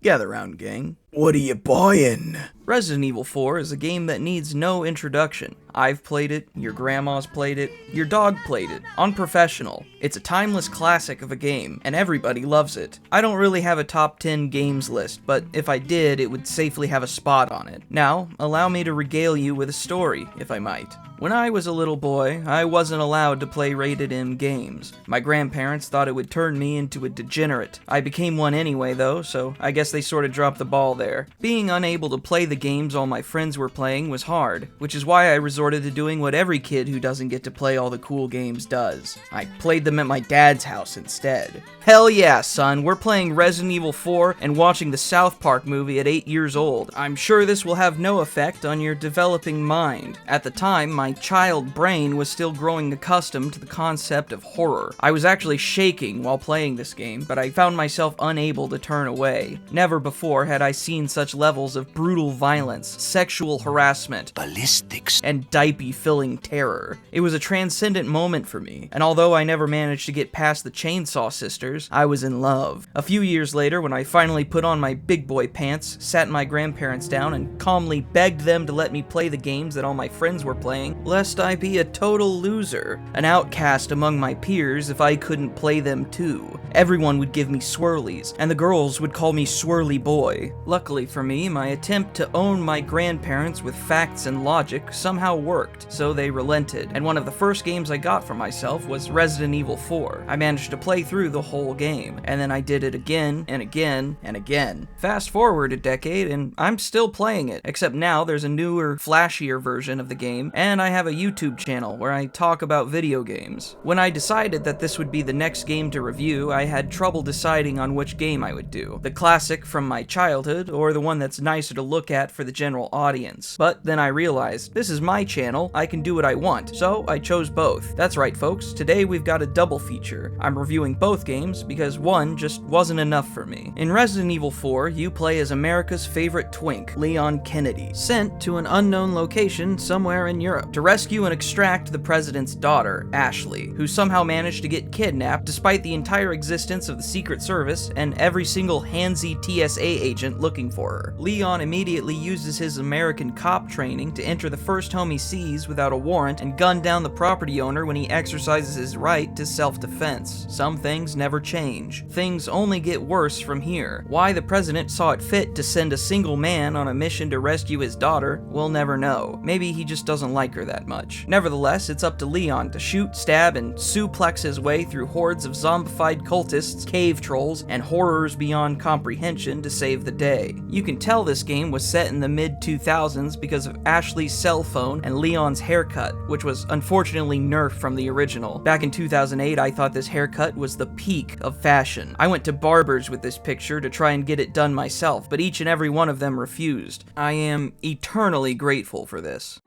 Gather round, gang. What are you buying? Resident Evil 4 is a game that needs no introduction. I've played it, your grandma's played it, your dog played it. Unprofessional. It's a timeless classic of a game, and everybody loves it. I don't really have a top 10 games list, but if I did, it would safely have a spot on it. Now, allow me to regale you with a story, if I might. When I was a little boy, I wasn't allowed to play rated M games. My grandparents thought it would turn me into a degenerate. I became one anyway though, so I guess they sort of dropped the ball there. Being unable to play the games all my friends were playing was hard, which is why I resorted to doing what every kid who doesn't get to play all the cool games does. I played them at my dad's house instead. Hell yeah, son, we're playing Resident Evil 4 and watching the South Park movie at 8 years old. I'm sure this will have no effect on your developing mind. At the time, my child brain was still growing accustomed to the concept of horror. I was actually shaking while playing this game, but I found myself unable to turn away. Never before had I seen such levels of brutal violence, sexual harassment, ballistics, and diaper-filling terror. It was a transcendent moment for me, and although I never managed to get past the Chainsaw Sisters, I was in love. A few years later, when I finally put on my big boy pants, sat my grandparents down, and calmly begged them to let me play the games that all my friends were playing, lest I be a total loser, an outcast among my peers if I couldn't play them too. Everyone would give me swirlies, and the girls would call me Swirly Boy. Luckily for me, my attempt to own my grandparents with facts and logic somehow worked, so they relented, and one of the first games I got for myself was Resident Evil 4. I managed to play through the whole game, and then I did it again, and again, and again. Fast forward a decade, and I'm still playing it, except now there's a newer, flashier version of the game, and I have a YouTube channel where I talk about video games. When I decided that this would be the next game to review, I had trouble deciding on which game I would do. The classic from my childhood, or the one that's nicer to look at for the general audience. But then I realized, this is my channel, I can do what I want, so I chose both. That's right folks, today we've got a double feature. I'm reviewing both games because one just wasn't enough for me. In Resident Evil 4, you play as America's favorite twink, Leon Kennedy, sent to an unknown location somewhere in Europe to rescue and extract the president's daughter, Ashley, who somehow managed to get kidnapped despite the entire existence of the Secret Service and every single handsy TSA agent looking for her. Leon immediately uses his American cop training to enter the first home he sees without a warrant and gun down the property owner when he exercises his right to self-defense. Some things never change. Things only get worse from here. Why the president saw it fit to send a single man on a mission to rescue his daughter, we'll never know. Maybe he just doesn't like her that much. Nevertheless, it's up to Leon to shoot, stab, and suplex his way through hordes of zombified cultists, cave trolls, and horrors beyond comprehension to save the day. You can tell this game was set in the mid-2000s because of Ashley's cell phone and Leon's haircut, which was unfortunately nerfed from the original. Back in 2008, I thought this haircut was the peak of fashion. I went to barbers with this picture to try and get it done myself, but each and every one of them refused. I am eternally grateful for this.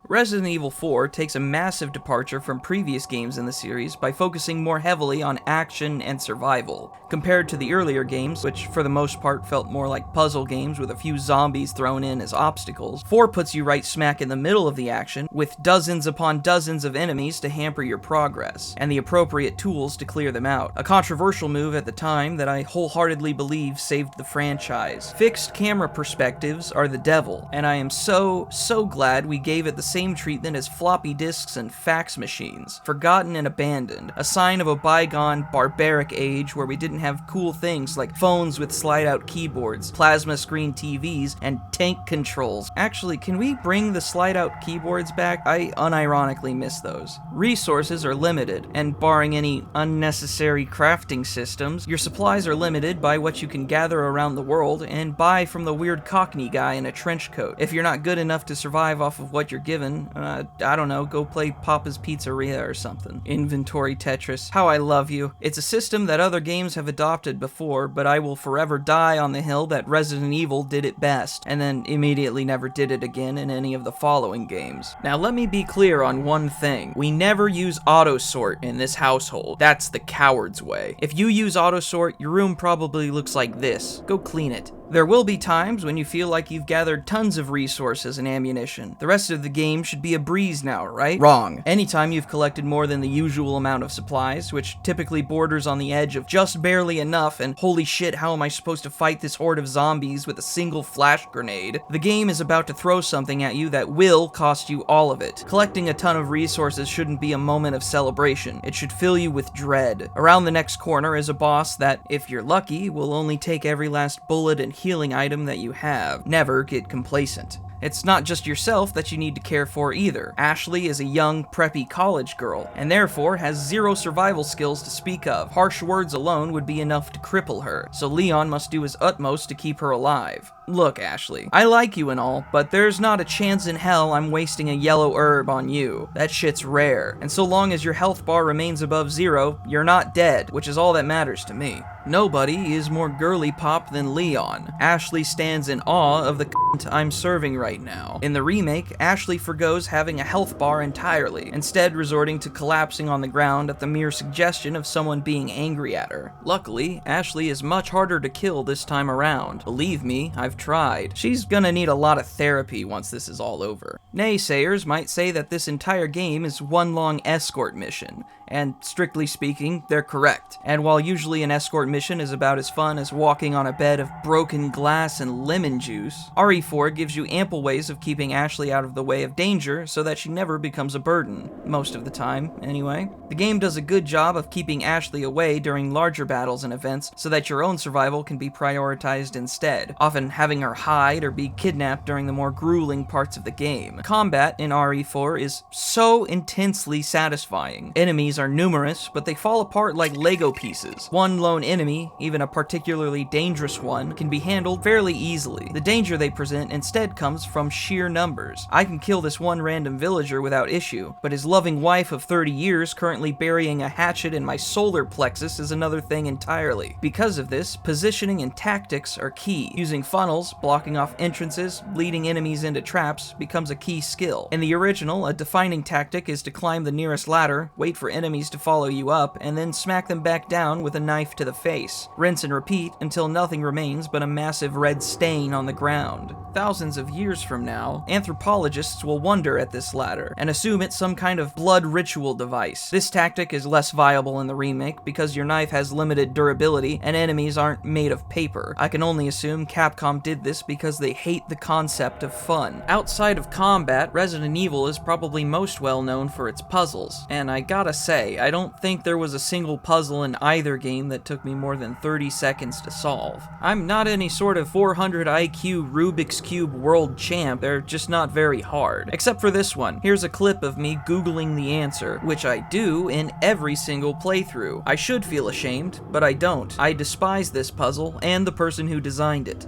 Resident Evil 4 takes a massive departure from previous games in the series by focusing more heavily on action and survival. Compared to the earlier games, which for the most part felt more like puzzle games with a few zombies thrown in as obstacles, 4 puts you right smack in the middle of the action, with dozens upon dozens of enemies to hamper your progress, and the appropriate tools to clear them out. A controversial move at the time that I wholeheartedly believe saved the franchise. Fixed camera perspectives are the devil, and I am so glad we gave it the same treatment as floppy disks and fax machines. Forgotten and abandoned. A sign of a bygone, barbaric age where we didn't have cool things like phones with slide-out keyboards, plasma screen TVs, and tank controls. Actually, can we bring the slide-out keyboards back? I unironically miss those. Resources are limited, and barring any unnecessary crafting systems, your supplies are limited by what you can gather around the world and buy from the weird Cockney guy in a trench coat. If you're not good enough to survive off of what you're given, I don't know, go play Papa's Pizzeria or something. Inventory Tetris. How I love you. It's a system that other games have adopted before, but I will forever die on the hill that Resident Evil did it best, and then immediately never did it again in any of the following games. Now let me be clear on one thing. We never use auto-sort in this household. That's the coward's way. If you use auto-sort, your room probably looks like this. Go clean it. There will be times when you feel like you've gathered tons of resources and ammunition. The rest of the game should be a breeze now, right? Wrong. Anytime you've collected more than the usual amount of supplies, which typically borders on the edge of just barely enough and holy shit, how am I supposed to fight this horde of zombies with a single flash grenade? The game is about to throw something at you that will cost you all of it. Collecting a ton of resources shouldn't be a moment of celebration. It should fill you with dread. Around the next corner is a boss that, if you're lucky, will only take every last bullet and healing item that you have. Never get complacent. It's not just yourself that you need to care for either. Ashley is a young, preppy college girl, and therefore has zero survival skills to speak of. Harsh words alone would be enough to cripple her, so Leon must do his utmost to keep her alive. Look, Ashley, I like you and all, but there's not a chance in hell I'm wasting a yellow herb on you. That shit's rare, and so long as your health bar remains above 0, you're not dead, which is all that matters to me. Nobody is more girly pop than Leon. Ashley stands in awe of the cunt I'm serving right now. In the remake, Ashley forgoes having a health bar entirely, instead resorting to collapsing on the ground at the mere suggestion of someone being angry at her. Luckily, Ashley is much harder to kill this time around. Believe me, I've tried. She's gonna need a lot of therapy once this is all over. Naysayers might say that this entire game is one long escort mission, and strictly speaking, they're correct. And while usually an escort mission is about as fun as walking on a bed of broken glass and lemon juice, RE4 gives you ample ways of keeping Ashley out of the way of danger so that she never becomes a burden. Most of the time, anyway. The game does a good job of keeping Ashley away during larger battles and events so that your own survival can be prioritized instead, often having her hide or be kidnapped during the more grueling parts of the game. Combat in RE4 is so intensely satisfying. Enemies are numerous, but they fall apart like Lego pieces. One lone enemy, even a particularly dangerous one, can be handled fairly easily. The danger they present instead comes from sheer numbers. I can kill this one random villager without issue, but his loving wife of 30 years currently burying a hatchet in my solar plexus is another thing entirely. Because of this, positioning and tactics are key. Using funnels, blocking off entrances, leading enemies into traps becomes a key skill. In the original, a defining tactic is to climb the nearest ladder, wait for enemies to follow you up, and then smack them back down with a knife to the face. Rinse and repeat until nothing remains but a massive red stain on the ground. Thousands of years from now, anthropologists will wonder at this ladder and assume it's some kind of blood ritual device. This tactic is less viable in the remake because your knife has limited durability and enemies aren't made of paper. I can only assume Capcom did this because they hate the concept of fun. Outside of combat, Resident Evil is probably most well known for its puzzles, and I gotta say, I don't think there was a single puzzle in either game that took me more than 30 seconds to solve. I'm not any sort of 400 IQ Rubik's Cube world champ, they're just not very hard. Except for this one. Here's a clip of me Googling the answer, which I do in every single playthrough. I should feel ashamed, but I don't. I despise this puzzle and the person who designed it.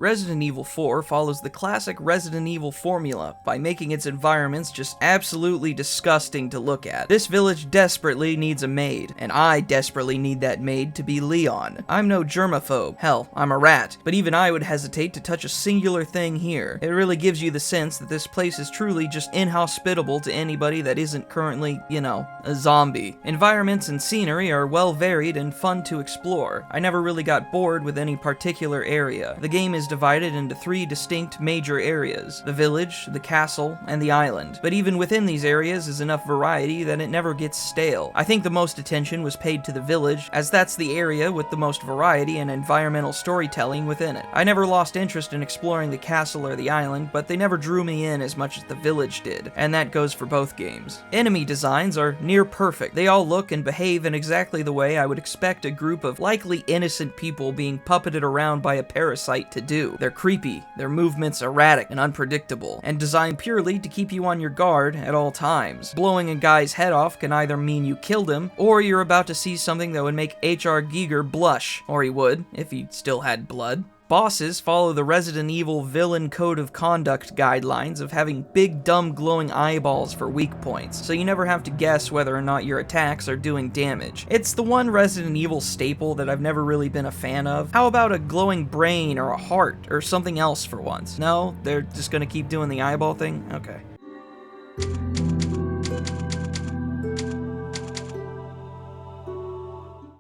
Resident Evil 4 follows the classic Resident Evil formula by making its environments just absolutely disgusting to look at. This village desperately needs a maid, and I desperately need that maid to be Leon. I'm no germaphobe. Hell, I'm a rat, but even I would hesitate to touch a singular thing here. It really gives you the sense that this place is truly just inhospitable to anybody that isn't currently, you know, a zombie. Environments and scenery are well varied and fun to explore. I never really got bored with any particular area. The game is divided into 3 distinct major areas: the village, the castle, and the island. But even within these areas is enough variety that it never gets stale. I think the most attention was paid to the village, as that's the area with the most variety and environmental storytelling within it. I never lost interest in exploring the castle or the island, but they never drew me in as much as the village did, and that goes for both games. Enemy designs are near perfect. They all look and behave in exactly the way I would expect a group of likely innocent people being puppeted around by a parasite to do. They're creepy, their movements erratic and unpredictable, and designed purely to keep you on your guard at all times. Blowing a guy's head off can either mean you killed him, or you're about to see something that would make H.R. Giger blush, or he would, if he still had blood. Bosses follow the Resident Evil villain code of conduct guidelines of having big dumb glowing eyeballs for weak points, so you never have to guess whether or not your attacks are doing damage. It's the one Resident Evil staple that I've never really been a fan of. How about a glowing brain or a heart or something else for once? No? They're just gonna keep doing the eyeball thing? Okay.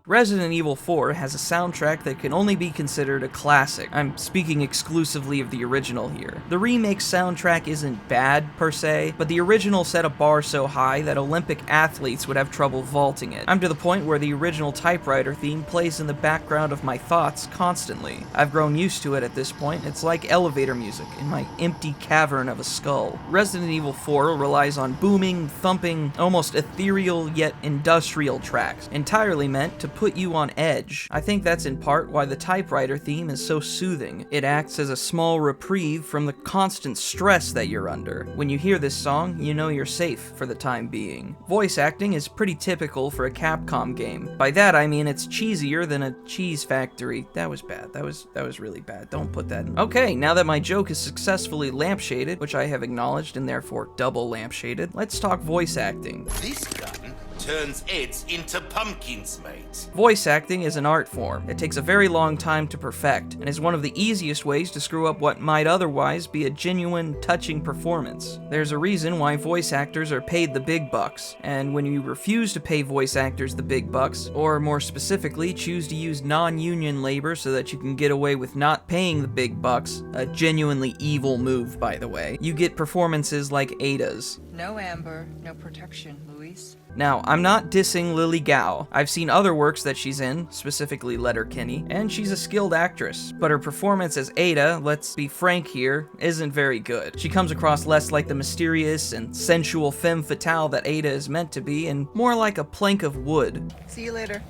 Resident Evil 4 has a soundtrack that can only be considered a classic. I'm speaking exclusively of the original here. The remake's soundtrack isn't bad, per se, but the original set a bar so high that Olympic athletes would have trouble vaulting it. I'm to the point where the original typewriter theme plays in the background of my thoughts constantly. I've grown used to it at this point. It's like elevator music in my empty cavern of a skull. Resident Evil 4 relies on booming, thumping, almost ethereal yet industrial tracks, entirely meant to put you on edge. I think that's in part why the typewriter theme is so soothing. It acts as a small reprieve from the constant stress that you're under. When you hear this song, you know you're safe for the time being. Voice acting is pretty typical for a Capcom game. By that I mean it's cheesier than a cheese factory. That was bad. That was really bad. Don't put that in. Okay, now that my joke is successfully lampshaded, which I have acknowledged and therefore double lampshaded, let's talk voice acting. This gun turns heads into pumpkins, mate. Voice acting is an art form. It takes a very long time to perfect, and is one of the easiest ways to screw up what might otherwise be a genuine, touching performance. There's a reason why voice actors are paid the big bucks, and when you refuse to pay voice actors the big bucks, or more specifically, choose to use non-union labor so that you can get away with not paying the big bucks, a genuinely evil move, by the way, you get performances like Ada's. No amber, no protection, Luis. Now, I'm not dissing Lily Gao. I've seen other works that she's in, specifically Letterkenny, and she's a skilled actress, but her performance as Ada, let's be frank here, isn't very good. She comes across less like the mysterious and sensual femme fatale that Ada is meant to be, and more like a plank of wood. See you later.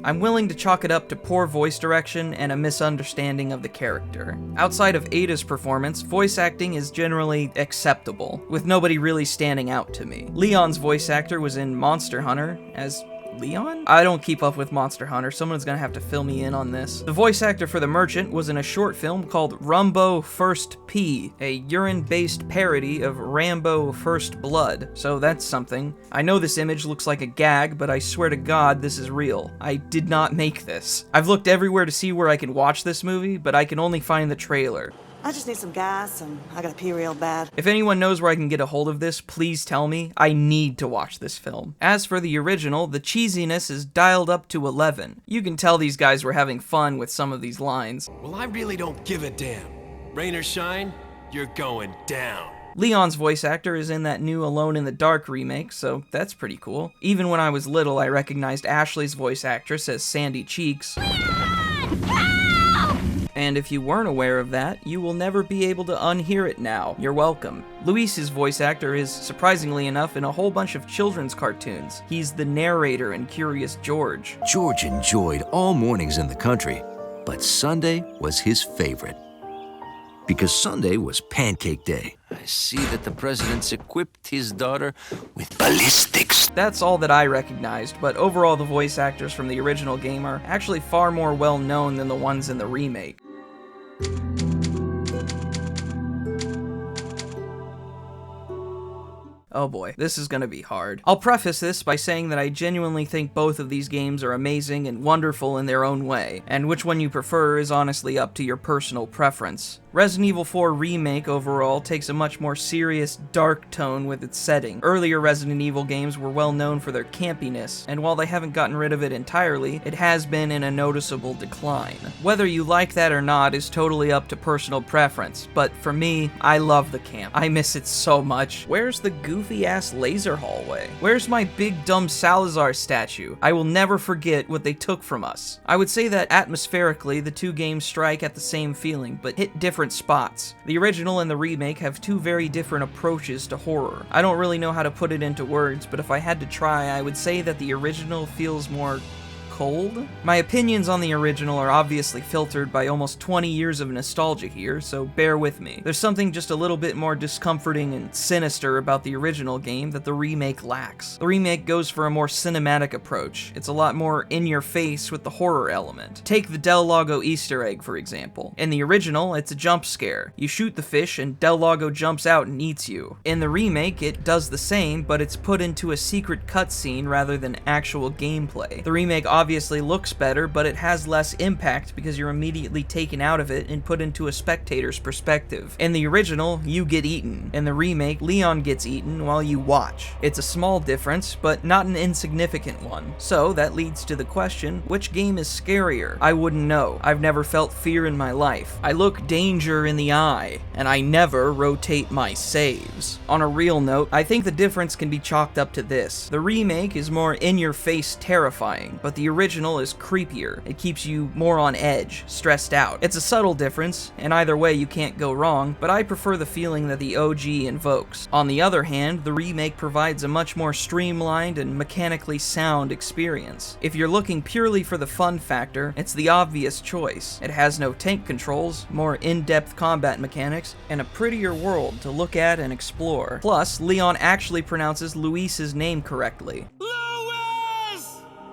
I'm willing to chalk it up to poor voice direction and a misunderstanding of the character. Outside of Ada's performance, voice acting is generally acceptable, with nobody really standing out to me. Leon's voice actor was in Monster Hunter as Leon? I don't keep up with Monster Hunter, someone's gonna have to fill me in on this. The voice actor for the Merchant was in a short film called Rumbo First P, a urine-based parody of Rambo First Blood, so that's something. I know this image looks like a gag, but I swear to God this is real. I did not make this. I've looked everywhere to see where I can watch this movie, but I can only find the trailer. I just need some gas, and I gotta pee real bad. If anyone knows where I can get a hold of this, please tell me. I need to watch this film. As for the original, the cheesiness is dialed up to 11. You can tell these guys were having fun with some of these lines. Well, I really don't give a damn. Rain or shine, you're going down. Leon's voice actor is in that new Alone in the Dark remake, so that's pretty cool. Even when I was little, I recognized Ashley's voice actress as Sandy Cheeks. And if you weren't aware of that, you will never be able to unhear it now. You're welcome. Luis's voice actor is, surprisingly enough, in a whole bunch of children's cartoons. He's the narrator in Curious George. George enjoyed all mornings in the country, but Sunday was his favorite. Because Sunday was Pancake Day. I see that the president's equipped his daughter with ballistics. That's all that I recognized, but overall the voice actors from the original game are actually far more well known than the ones in the remake. Oh boy, this is gonna be hard. I'll preface this by saying that I genuinely think both of these games are amazing and wonderful in their own way, and which one you prefer is honestly up to your personal preference. Resident Evil 4 Remake overall takes a much more serious, dark tone with its setting. Earlier Resident Evil games were well known for their campiness, and while they haven't gotten rid of it entirely, it has been in a noticeable decline. Whether you like that or not is totally up to personal preference, but for me, I love the camp. I miss it so much. Where's the goofy-ass laser hallway? Where's my big dumb Salazar statue? I will never forget what they took from us. I would say that atmospherically, the two games strike at the same feeling, but hit different spots. The original and the remake have two very different approaches to horror. I don't really know how to put it into words, but if I had to try, I would say that the original feels more cold? My opinions on the original are obviously filtered by almost 20 years of nostalgia here, so bear with me. There's something just a little bit more discomforting and sinister about the original game that the remake lacks. The remake goes for a more cinematic approach. It's a lot more in your face with the horror element. Take the Del Lago Easter egg, for example. In the original, it's a jump scare. You shoot the fish and Del Lago jumps out and eats you. In the remake, it does the same, but it's put into a secret cutscene rather than actual gameplay. The remake obviously looks better, but it has less impact because you're immediately taken out of it and put into a spectator's perspective. In the original, you get eaten. In the remake, Leon gets eaten while you watch. It's a small difference, but not an insignificant one. So that leads to the question, which game is scarier? I wouldn't know. I've never felt fear in my life. I look danger in the eye, and I never rotate my saves. On a real note, I think the difference can be chalked up to this. The remake is more in-your-face terrifying, but the original is creepier. It keeps you more on edge, stressed out. It's a subtle difference, and either way you can't go wrong, but I prefer the feeling that the OG invokes. On the other hand, the remake provides a much more streamlined and mechanically sound experience. If you're looking purely for the fun factor, it's the obvious choice. It has no tank controls, more in-depth combat mechanics, and a prettier world to look at and explore. Plus, Leon actually pronounces Luis's name correctly.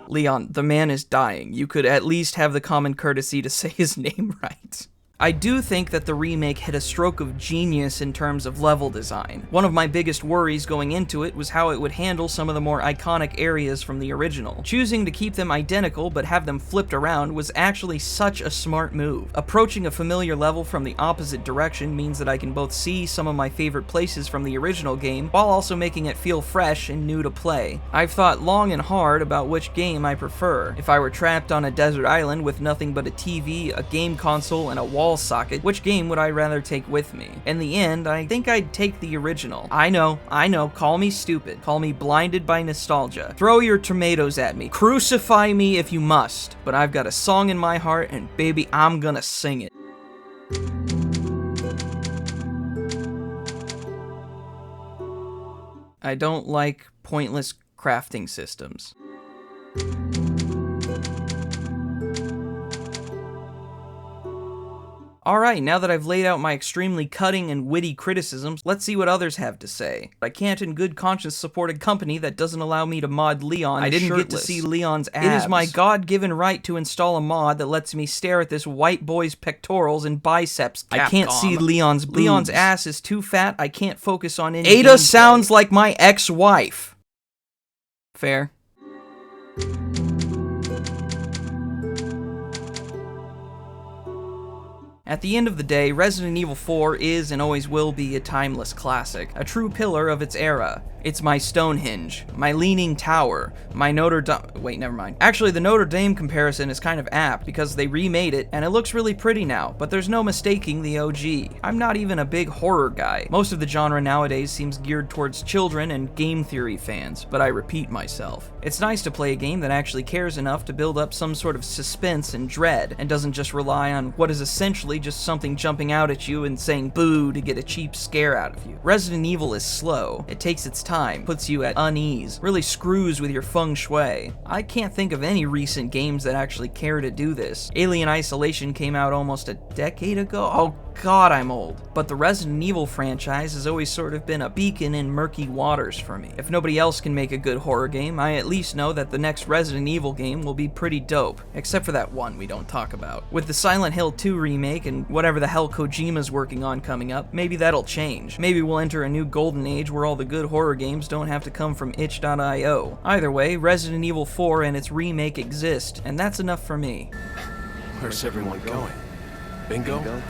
Leon, the man is dying. You could at least have the common courtesy to say his name right. I do think that the remake hit a stroke of genius in terms of level design. One of my biggest worries going into it was how it would handle some of the more iconic areas from the original. Choosing to keep them identical but have them flipped around was actually such a smart move. Approaching a familiar level from the opposite direction means that I can both see some of my favorite places from the original game while also making it feel fresh and new to play. I've thought long and hard about which game I prefer. If I were trapped on a desert island with nothing but a TV, a game console, and a wall socket, which game would I rather take with me? In the end, I think I'd take the original. I know, call me stupid, call me blinded by nostalgia. Throw your tomatoes at me, crucify me if you must, but I've got a song in my heart and baby, I'm gonna sing it. I don't like pointless crafting systems. Alright, now that I've laid out my extremely cutting and witty criticisms, let's see what others have to say. I can't in good conscience support a company that doesn't allow me to mod Leon I didn't shirtless. Get to see Leon's abs. It is my God-given right to install a mod that lets me stare at this white boy's pectorals and biceps. Capcom. I can't see Leon's boobs. Leon's ass is too fat, I can't focus on any Ada gameplay. Sounds like my ex-wife. Fair. At the end of the day, Resident Evil 4 is and always will be a timeless classic, a true pillar of its era. It's my Stonehenge, my Leaning Tower, my Notre Dame. Wait, never mind. Actually, the Notre Dame comparison is kind of apt because they remade it and it looks really pretty now, but there's no mistaking the OG. I'm not even a big horror guy. Most of the genre nowadays seems geared towards children and game theory fans, but I repeat myself. It's nice to play a game that actually cares enough to build up some sort of suspense and dread, and doesn't just rely on what is essentially just something jumping out at you and saying boo to get a cheap scare out of you. Resident Evil is slow. It takes its time, puts you at unease, really screws with your feng shui. I can't think of any recent games that actually care to do this. Alien Isolation came out almost a decade ago. Oh God, I'm old. But the Resident Evil franchise has always sort of been a beacon in murky waters for me. If nobody else can make a good horror game, I at least know that the next Resident Evil game will be pretty dope, except for that one we don't talk about. With the Silent Hill 2 remake and whatever the hell Kojima's working on coming up, maybe that'll change. Maybe we'll enter a new golden age where all the good horror games don't have to come from itch.io. Either way, Resident Evil 4 and its remake exist, and that's enough for me. Where's everyone going? Bingo?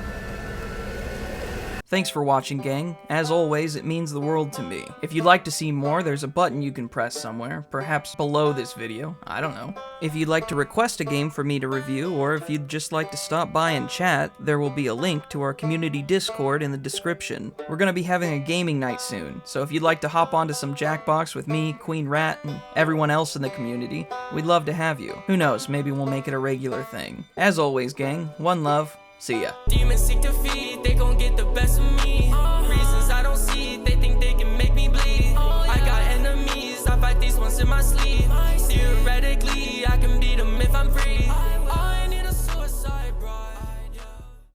Thanks for watching, gang. As always, it means the world to me. If you'd like to see more, there's a button you can press somewhere, perhaps below this video, I don't know. If you'd like to request a game for me to review, or if you'd just like to stop by and chat, there will be a link to our community Discord in the description. We're gonna be having a gaming night soon, so if you'd like to hop onto some Jackbox with me, Queen Rat, and everyone else in the community, we'd love to have you. Who knows, maybe we'll make it a regular thing. As always, gang, one love, see ya. Demons seek to feed, they gon' get the best of me. Reasons I don't see, they think they can make me bleed. I got enemies, I fight these ones in my sleeve.